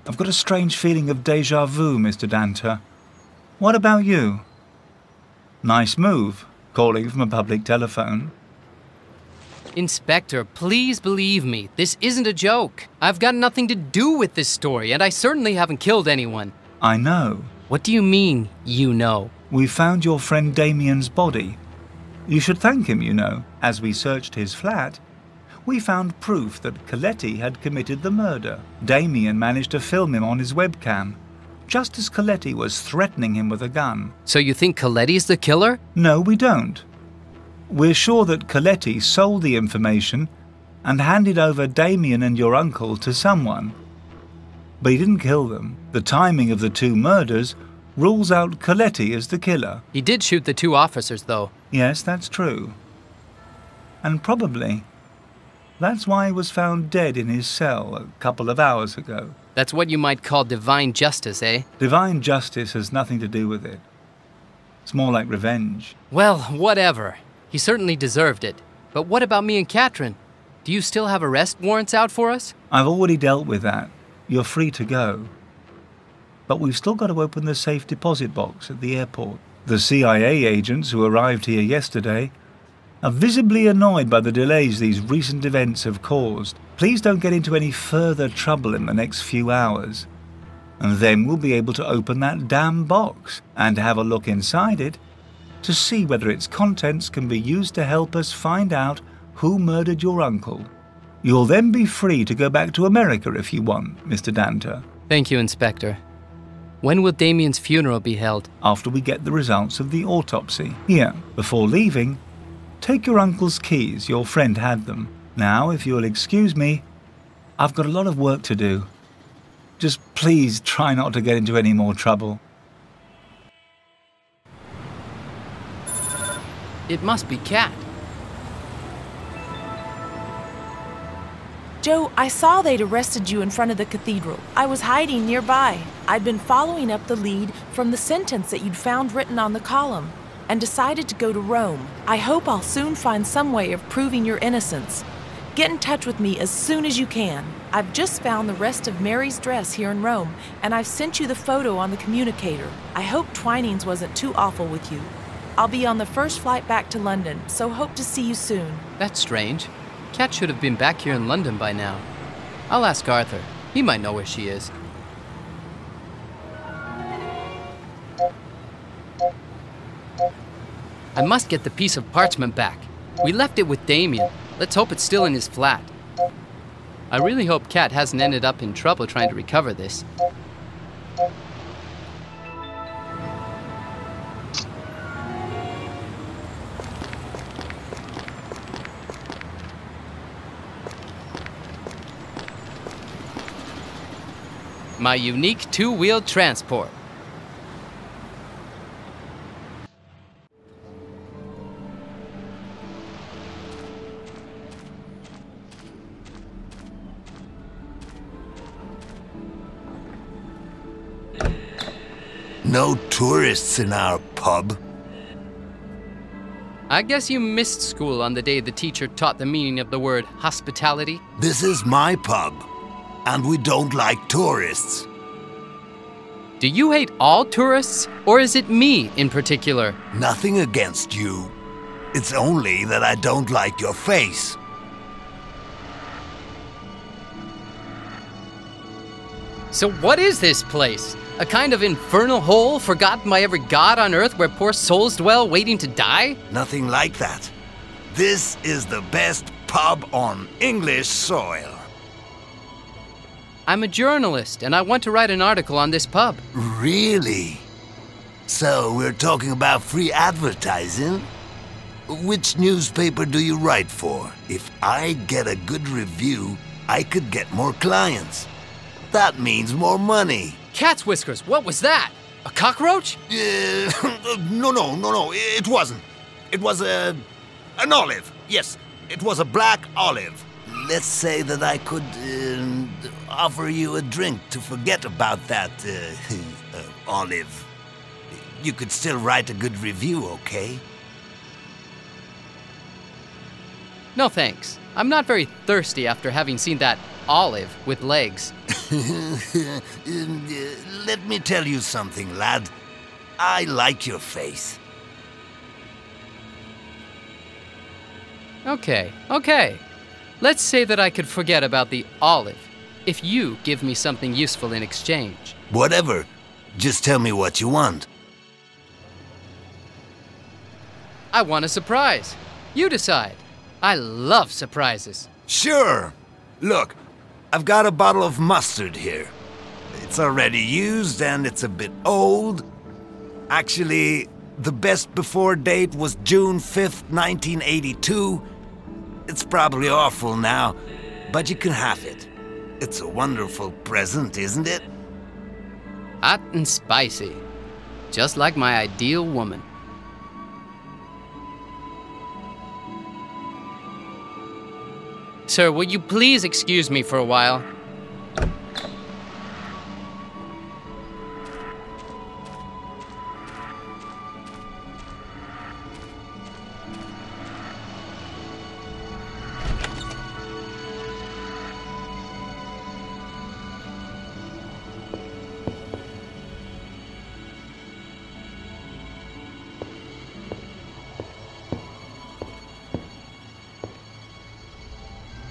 I've got a strange feeling of déjà vu, Mr. Danter. What about you? Nice move, calling from a public telephone. Inspector, please believe me, this isn't a joke. I've got nothing to do with this story, and I certainly haven't killed anyone. I know. What do you mean, you know? We found your friend Damien's body. You should thank him, you know. As we searched his flat, we found proof that Coletti had committed the murder. Damien managed to film him on his webcam, just as Coletti was threatening him with a gun. So you think Coletti's the killer? No, we don't. We're sure that Coletti sold the information and handed over Damien and your uncle to someone. But he didn't kill them. The timing of the two murders rules out Coletti as the killer. He did shoot the two officers, though. Yes, that's true. And probably that's why he was found dead in his cell a couple of hours ago. That's what you might call divine justice, eh? Divine justice has nothing to do with it. It's more like revenge. Well, whatever. He certainly deserved it. But what about me and Katrin? Do you still have arrest warrants out for us? I've already dealt with that. You're free to go. But we've still got to open the safe deposit box at the airport. The CIA agents who arrived here yesterday are visibly annoyed by the delays these recent events have caused. Please don't get into any further trouble in the next few hours. And then we'll be able to open that damn box and have a look inside it to see whether its contents can be used to help us find out who murdered your uncle. You'll then be free to go back to America if you want, Mr. Danter. Thank you, Inspector. When will Damien's funeral be held? After we get the results of the autopsy. Here, before leaving, take your uncle's keys. Your friend had them. Now, if you'll excuse me, I've got a lot of work to do. Just please try not to get into any more trouble. It must be Kat. Joe, I saw they'd arrested you in front of the cathedral. I was hiding nearby. I'd been following up the lead from the sentence that you'd found written on the column and decided to go to Rome. I hope I'll soon find some way of proving your innocence. Get in touch with me as soon as you can. I've just found the rest of Mary's dress here in Rome, and I've sent you the photo on the communicator. I hope Twinings wasn't too awful with you. I'll be on the first flight back to London, so hope to see you soon. That's strange. Kat should have been back here in London by now. I'll ask Arthur. He might know where she is. I must get the piece of parchment back. We left it with Damien. Let's hope it's still in his flat. I really hope Kat hasn't ended up in trouble trying to recover this. My unique two-wheeled transport. No tourists in our pub. I guess you missed school on the day the teacher taught the meaning of the word hospitality. This is my pub, and we don't like tourists. Do you hate all tourists, or is it me in particular? Nothing against you. It's only that I don't like your face. So what is this place? A kind of infernal hole forgotten by every god on earth where poor souls dwell waiting to die? Nothing like that. This is the best pub on English soil. I'm a journalist, and I want to write an article on this pub. Really? So we're talking about free advertising? Which newspaper do you write for? If I get a good review, I could get more clients. That means more money. Cat's whiskers, what was that? A cockroach? No, it wasn't. It was an olive. Yes, it was a black olive. Let's say that I could offer you a drink to forget about that olive. You could still write a good review, okay? No thanks. I'm not very thirsty after having seen that olive with legs. Let me tell you something, lad. I like your face. Okay, okay. Let's say that I could forget about the olive if you give me something useful in exchange. Whatever. Just tell me what you want. I want a surprise. You decide. I love surprises. Sure. Look, I've got a bottle of mustard here. It's already used and it's a bit old. Actually, the best before date was June 5th, 1982. It's probably awful now, but you can have it. It's a wonderful present, isn't it? Hot and spicy. Just like my ideal woman. Sir, will you please excuse me for a while?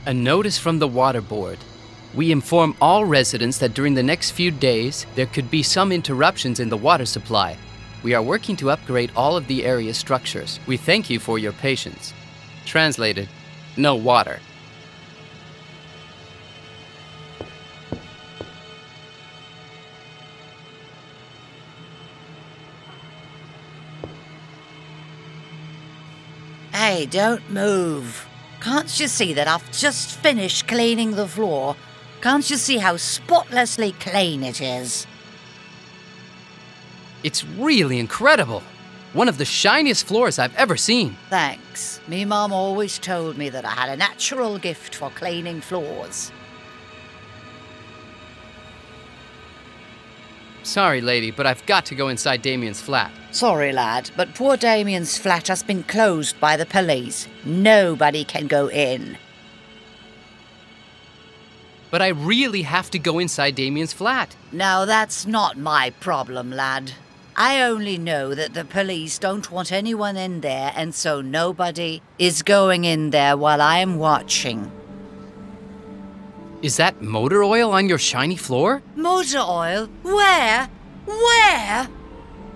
A notice from the water board. We inform all residents that during the next few days, there could be some interruptions in the water supply. We are working to upgrade all of the area's structures. We thank you for your patience. Translated, no water. Hey, don't move. Can't you see that I've just finished cleaning the floor? Can't you see how spotlessly clean it is? It's really incredible. One of the shiniest floors I've ever seen. Thanks. Me mum always told me that I had a natural gift for cleaning floors. Sorry, lady, but I've got to go inside Damien's flat. Sorry, lad, but poor Damien's flat has been closed by the police. Nobody can go in. But I really have to go inside Damien's flat. Now, that's not my problem, lad. I only know that the police don't want anyone in there, and so nobody is going in there while I am watching. Is that motor oil on your shiny floor? Motor oil? Where? Where?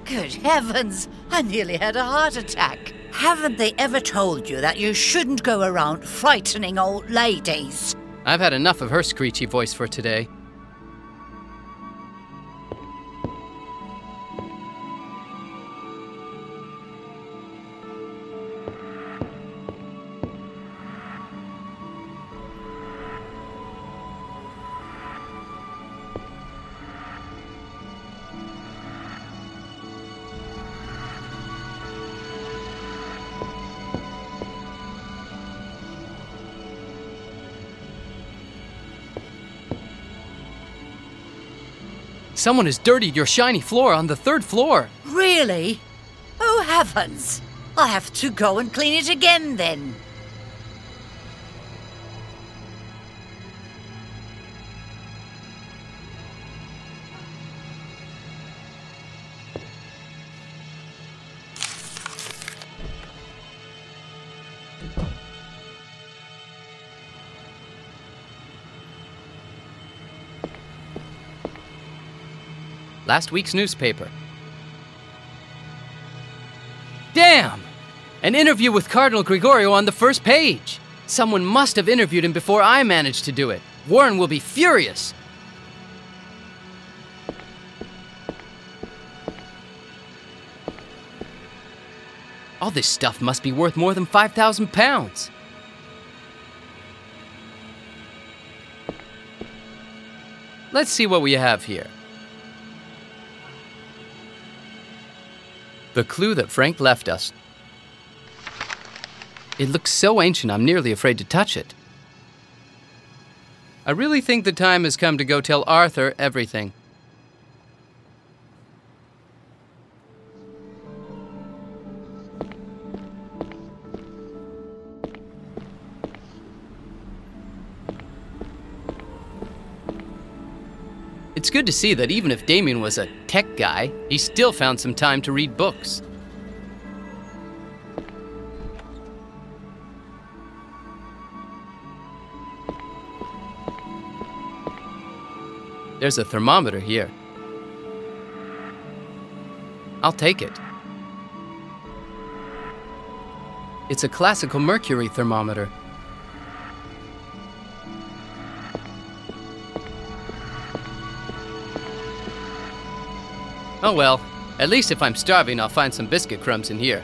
Good heavens, I nearly had a heart attack. Haven't they ever told you that you shouldn't go around frightening old ladies? I've had enough of her screechy voice for today. Someone has dirtied your shiny floor on the 3rd floor. Really? Oh, heavens! I'll have to go and clean it again, then. Last week's newspaper. Damn! An interview with Cardinal Gregorio on the first page. Someone must have interviewed him before I managed to do it. Warren will be furious. All this stuff must be worth more than 5,000 pounds. Let's see what we have here. The clue that Frank left us. It looks so ancient, I'm nearly afraid to touch it. I really think the time has come to go tell Arthur everything. It's good to see that even if Damien was a tech guy, he still found some time to read books. There's a thermometer here. I'll take it. It's a classical mercury thermometer. Oh well, at least if I'm starving, I'll find some biscuit crumbs in here.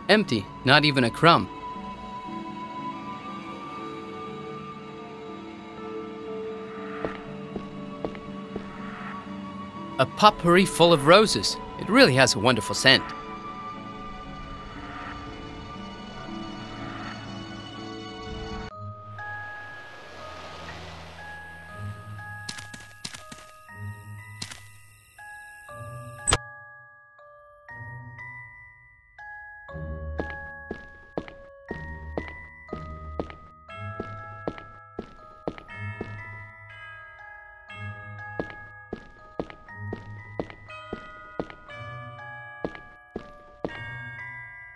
Empty, not even a crumb. A potpourri full of roses. It really has a wonderful scent.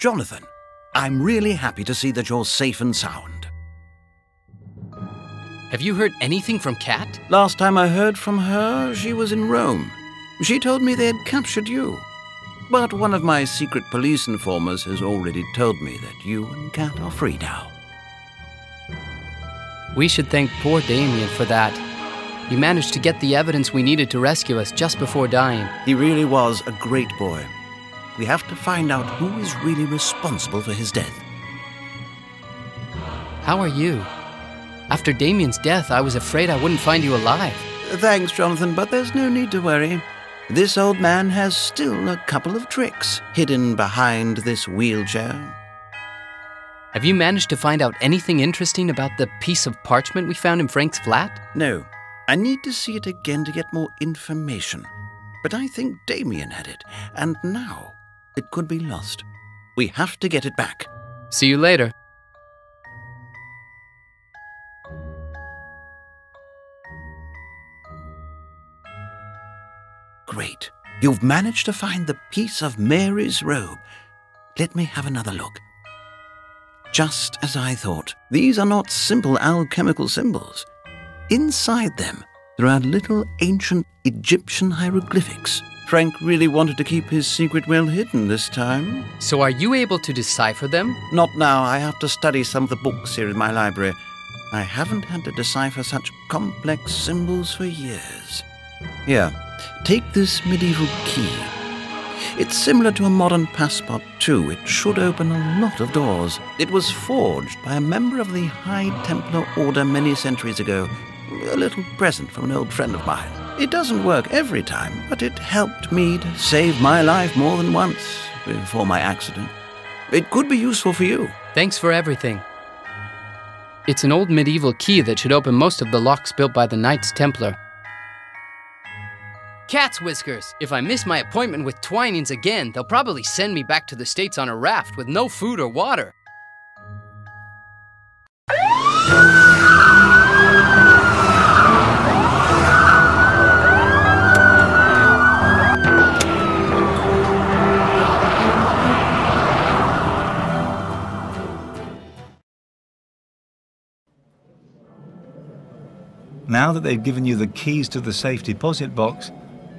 Jonathan, I'm really happy to see that you're safe and sound. Have you heard anything from Kat? Last time I heard from her, she was in Rome. She told me they had captured you. But one of my secret police informers has already told me that you and Kat are free now. We should thank poor Damien for that. He managed to get the evidence we needed to rescue us just before dying. He really was a great boy. We have to find out who is really responsible for his death. How are you? After Damien's death, I was afraid I wouldn't find you alive. Thanks, Jonathan, but there's no need to worry. This old man has still a couple of tricks hidden behind this wheelchair. Have you managed to find out anything interesting about the piece of parchment we found in Frank's flat? No. I need to see it again to get more information. But I think Damien had it, and now it could be lost. We have to get it back. See you later. Great. You've managed to find the piece of Mary's robe. Let me have another look. Just as I thought. These are not simple alchemical symbols. Inside them, there are little ancient Egyptian hieroglyphics. Frank really wanted to keep his secret well hidden this time. So are you able to decipher them? Not now. I have to study some of the books here in my library. I haven't had to decipher such complex symbols for years. Here, take this medieval key. It's similar to a modern passport too. It should open a lot of doors. It was forged by a member of the High Templar Order many centuries ago. A little present from an old friend of mine. It doesn't work every time, but it helped me to save my life more than once before my accident. It could be useful for you. Thanks for everything. It's an old medieval key that should open most of the locks built by the Knights Templar. Cat's whiskers! If I miss my appointment with Twinings again, they'll probably send me back to the States on a raft with no food or water. Now that they've given you the keys to the safe deposit box,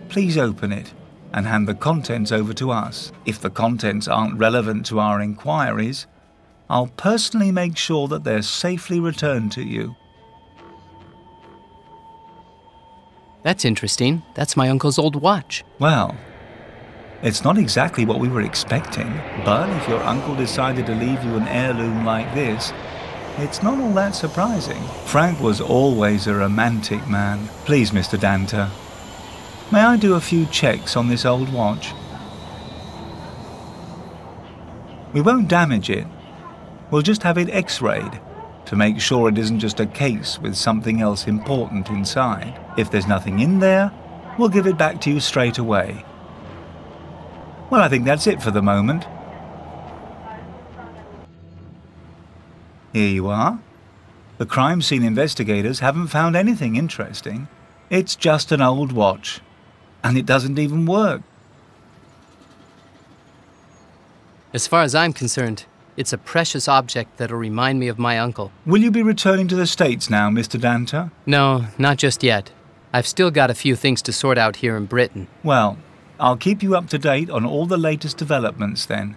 please open it and hand the contents over to us. If the contents aren't relevant to our inquiries, I'll personally make sure that they're safely returned to you. That's interesting. That's my uncle's old watch. Well, it's not exactly what we were expecting, but if your uncle decided to leave you an heirloom like this, it's not all that surprising. Frank was always a romantic man. Please, Mr. Danter, may I do a few checks on this old watch? We won't damage it, We'll just have it X-rayed to make sure it isn't just a case with something else important inside. If there's nothing in there, we'll give it back to you straight away. Well, I think that's it for the moment. Here you are. The crime scene investigators haven't found anything interesting. It's just an old watch, and it doesn't even work. As far as I'm concerned, it's a precious object that'll remind me of my uncle. Will you be returning to the States now, Mr. Danter? No, not just yet. I've still got a few things to sort out here in Britain. Well, I'll keep you up to date on all the latest developments then.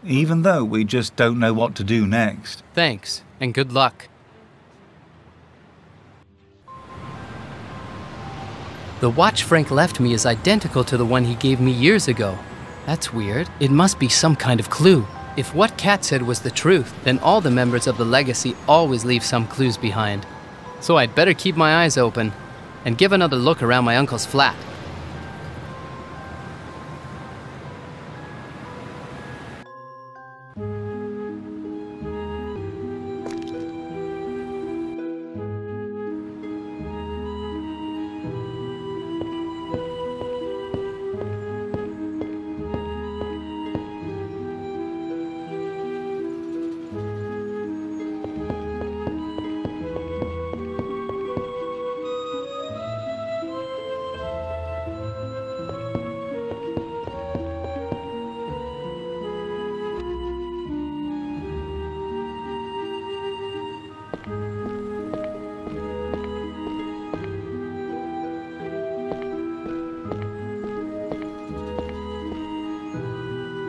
Even though we just don't know what to do next. Thanks, and good luck. The watch Frank left me is identical to the one he gave me years ago. That's weird. It must be some kind of clue. If what Kat said was the truth, then all the members of the legacy always leave some clues behind. So I'd better keep my eyes open and give another look around my uncle's flat.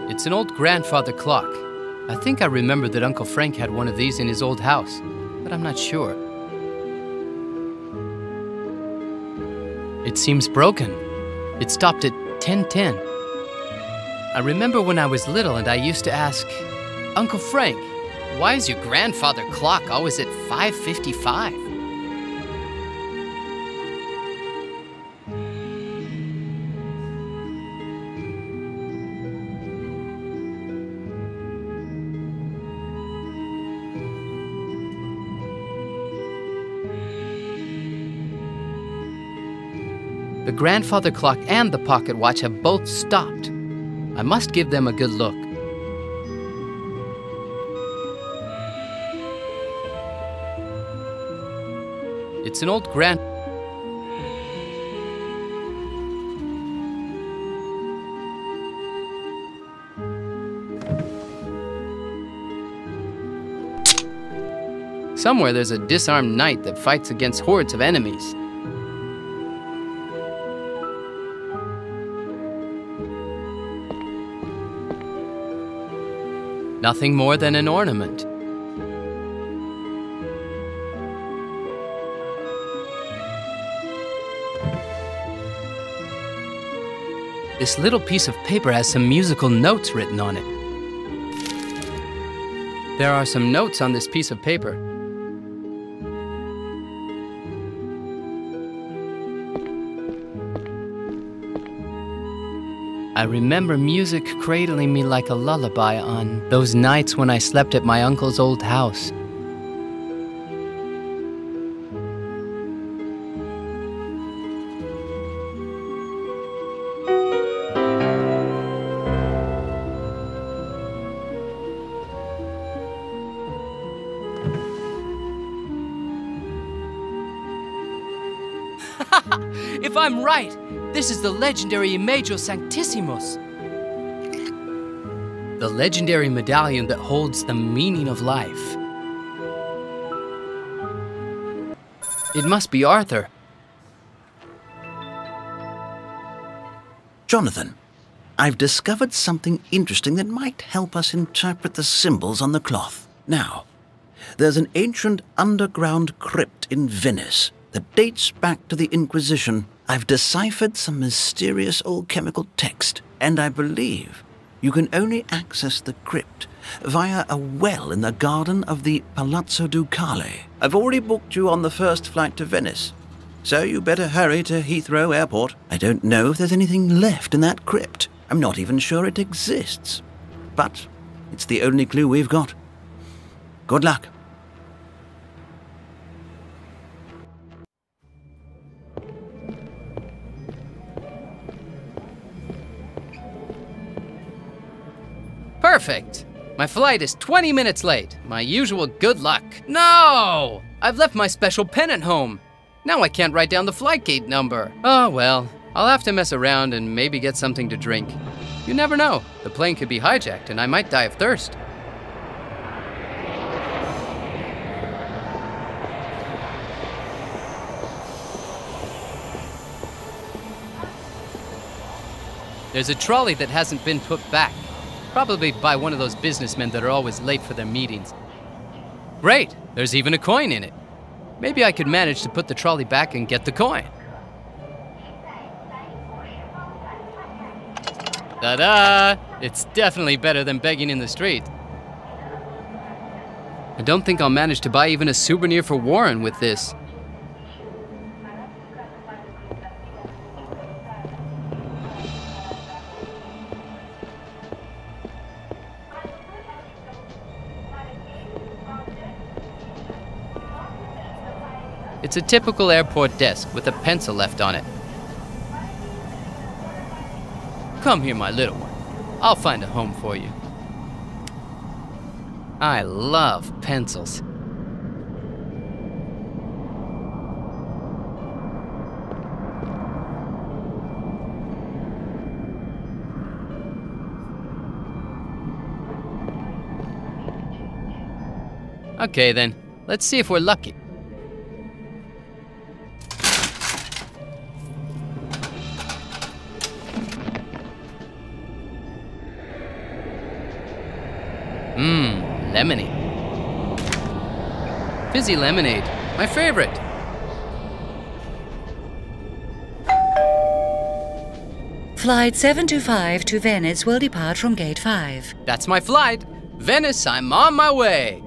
It's an old grandfather clock. I think I remember that Uncle Frank had one of these in his old house, but I'm not sure. It seems broken. It stopped at 10:10. I remember when I was little and I used to ask, Uncle Frank, why is your grandfather clock always at 5:55? The grandfather clock and the pocket watch have both stopped. I must give them a good look. It's an old Somewhere there's a disarmed knight that fights against hordes of enemies. Nothing more than an ornament. This little piece of paper has some musical notes written on it. There are some notes on this piece of paper. I remember music cradling me like a lullaby on those nights when I slept at my uncle's old house. If I'm right, this is the legendary Imago Sanctissimus. The legendary medallion that holds the meaning of life. It must be Arthur. Jonathan, I've discovered something interesting that might help us interpret the symbols on the cloth. Now, there's an ancient underground crypt in Venice that dates back to the Inquisition. I've deciphered some mysterious old chemical text, and I believe you can only access the crypt via a well in the garden of the Palazzo Ducale. I've already booked you on the first flight to Venice, so you better hurry to Heathrow Airport. I don't know if there's anything left in that crypt. I'm not even sure it exists. But it's the only clue we've got. Good luck. Perfect! My flight is 20 minutes late. My usual good luck. No! I've left my special pen at home. Now I can't write down the flight gate number. Oh well, I'll have to mess around and maybe get something to drink. You never know. The plane could be hijacked and I might die of thirst. There's a trolley that hasn't been put back. Probably by one of those businessmen that are always late for their meetings. Great, there's even a coin in it. Maybe I could manage to put the trolley back and get the coin. Ta-da! It's definitely better than begging in the street. I don't think I'll manage to buy even a souvenir for Warren with this. It's a typical airport desk with a pencil left on it. Come here, my little one. I'll find a home for you. I love pencils. Okay then, let's see if we're lucky. Lemony. Fizzy lemonade, my favorite. Flight 725 to Venice will depart from Gate 5. That's my flight. Venice, I'm on my way.